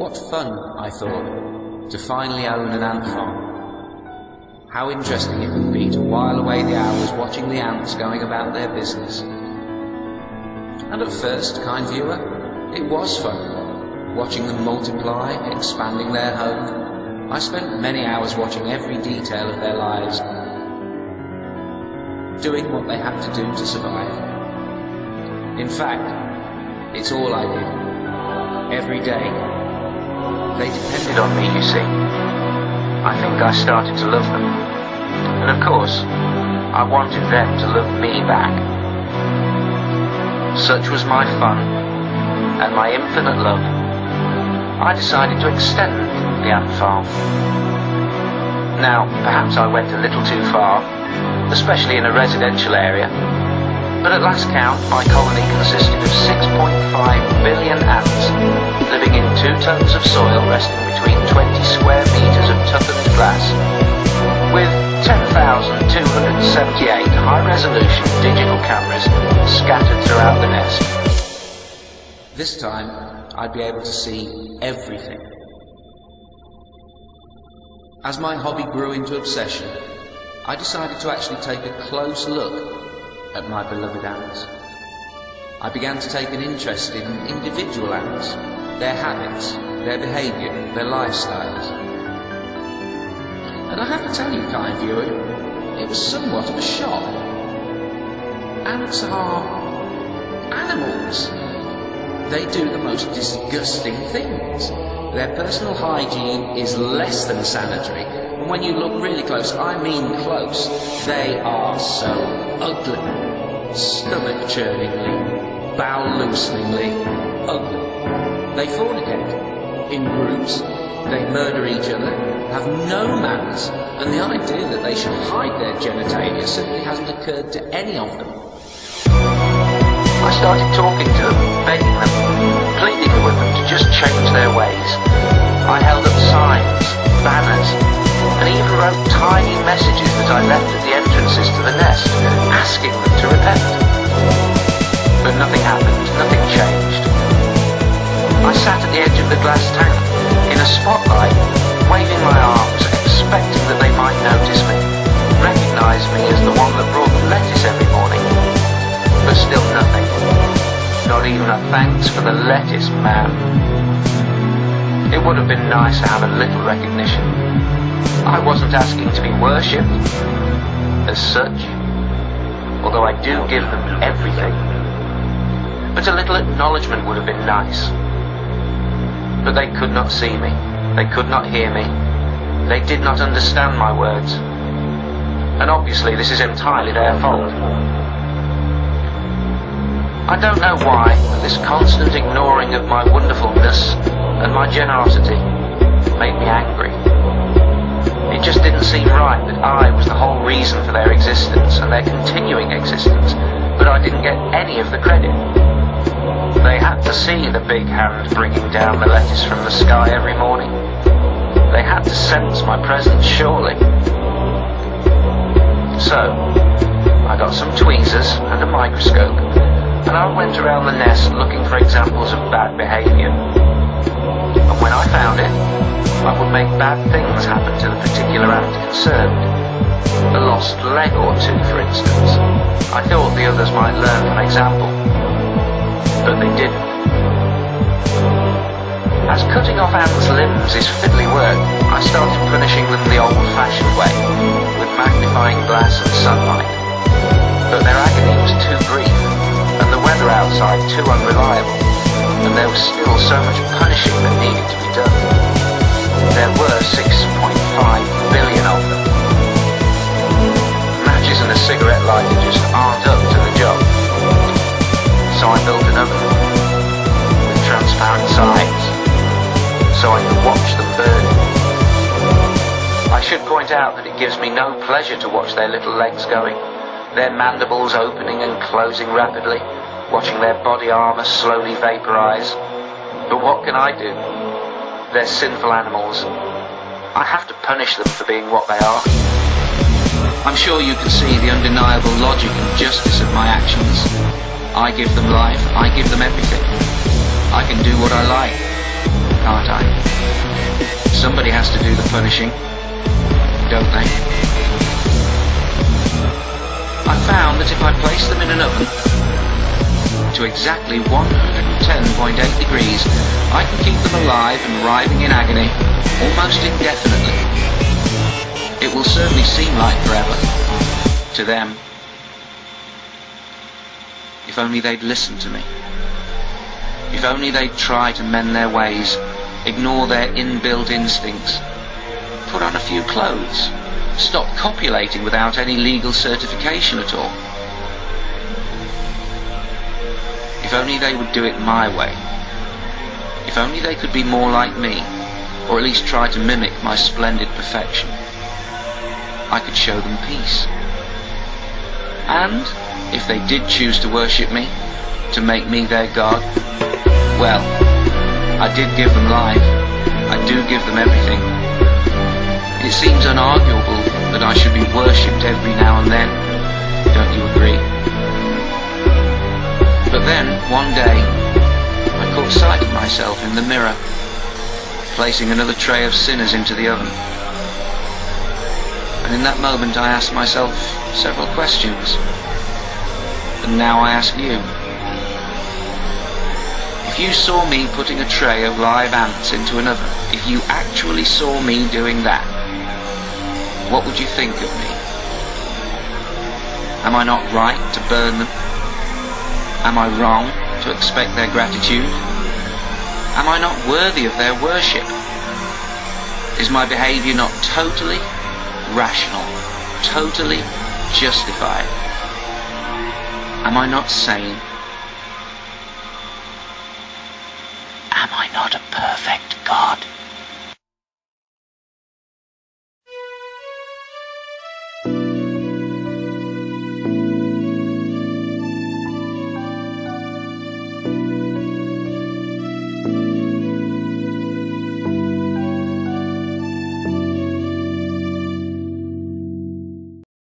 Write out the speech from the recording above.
What fun, I thought, to finally own an ant farm. How interesting it would be to while away the hours watching the ants going about their business. And at first, kind viewer, it was fun, watching them multiply, expanding their home. I spent many hours watching every detail of their lives, doing what they had to do to survive. In fact, it's all I did, every day. They depended on me, you see. I think I started to love them. And of course, I wanted them to love me back. Such was my fun, and my infinite love. I decided to extend the ant farm. Now, perhaps I went a little too far, especially in a residential area, but at last count, my colony consisted of 6.5 billion ants, living in 2 tons of soil resting between 20 square meters of toughened glass, with 10,278 high-resolution digital cameras scattered throughout the nest. This time, I'd be able to see everything. As my hobby grew into obsession, I decided to actually take a close look at my beloved ants. I began to take an interest in individual ants, their habits, their behaviour, their lifestyles. And I have to tell you, kind viewer, it was somewhat of a shock. Ants are animals. They do the most disgusting things. Their personal hygiene is less than sanitary, and when you look really close, I mean close, they are so ugly, stomach-churningly, bowel-looseningly ugly. They fornicate in groups, they murder each other, have no manners, and the idea that they should hide their genitalia simply hasn't occurred to any of them. I started talking to them, begging them, pleading with them to just change their ways. I held up signs, banners, and even wrote tiny messages that I left at the entrances to the nest, asking them to repent. But nothing happened, nothing changed. I sat at the edge of the glass tank, in a spotlight, waving my arms, expecting that they might notice me, recognise me as the one that brought them lettuce every morning. But still nothing. Not even a thanks for the lettuce, man. It would have been nice to have a little recognition. I wasn't asking to be worshipped as such, although I do give them everything. But a little acknowledgement would have been nice. But they could not see me. They could not hear me. They did not understand my words. And obviously this is entirely their fault. I don't know why, but this constant ignoring of my wonderfulness and my generosity made me angry. It just didn't seem right that I was the whole reason for their existence and their continuing existence, but I didn't get any of the credit. They had to see the big hand bringing down the lettuce from the sky every morning. They had to sense my presence, surely. So, I got some tweezers and a microscope, and I went around the nest looking for examples of bad behaviour. And when I found it, I would make bad things happen to the particular ant concerned. A lost leg or two, for instance. I thought the others might learn from example, but they didn't. As cutting off ants' limbs is fiddly work, I started punishing them the old-fashioned way, with magnifying glass and sunlight. But their agony was too brief, and the weather outside too unreliable, and there was still so much punishing that needed to be done. There were 6.5 billion of them. Matches and a cigarette lighter just aren't up to the job. So I built an oven with transparent sides, so I could watch them burn. I should point out that it gives me no pleasure to watch their little legs going, their mandibles opening and closing rapidly, watching their body armour slowly vaporise. But what can I do? They're sinful animals. I have to punish them for being what they are. I'm sure you can see the undeniable logic and justice of my actions. I give them life, I give them everything. I can do what I like, can't I? Somebody has to do the punishing, don't they? I found that if I place them in an oven to exactly 110.8 degrees, I can keep them alive and writhing in agony almost indefinitely. It will certainly seem like forever to them. If only they'd listen to me. If only they'd try to mend their ways, ignore their inbuilt instincts, put on a few clothes, stop copulating without any legal certification at all. If only they would do it my way. If only they could be more like me, or at least try to mimic my splendid perfection. I could show them peace. And if they did choose to worship me, to make me their God, well, I did give them life. I do give them everything. It seems unarguable that I should be worshipped every now and then. Don't you agree? But then, one day, I caught sight of myself in the mirror, placing another tray of sinners into the oven. And in that moment I asked myself several questions. And now I ask you. If you saw me putting a tray of live ants into an oven, if you actually saw me doing that, what would you think of me? Am I not right to burn them? Am I wrong to expect their gratitude? Am I not worthy of their worship? Is my behavior not totally rational, totally justified? Am I not sane?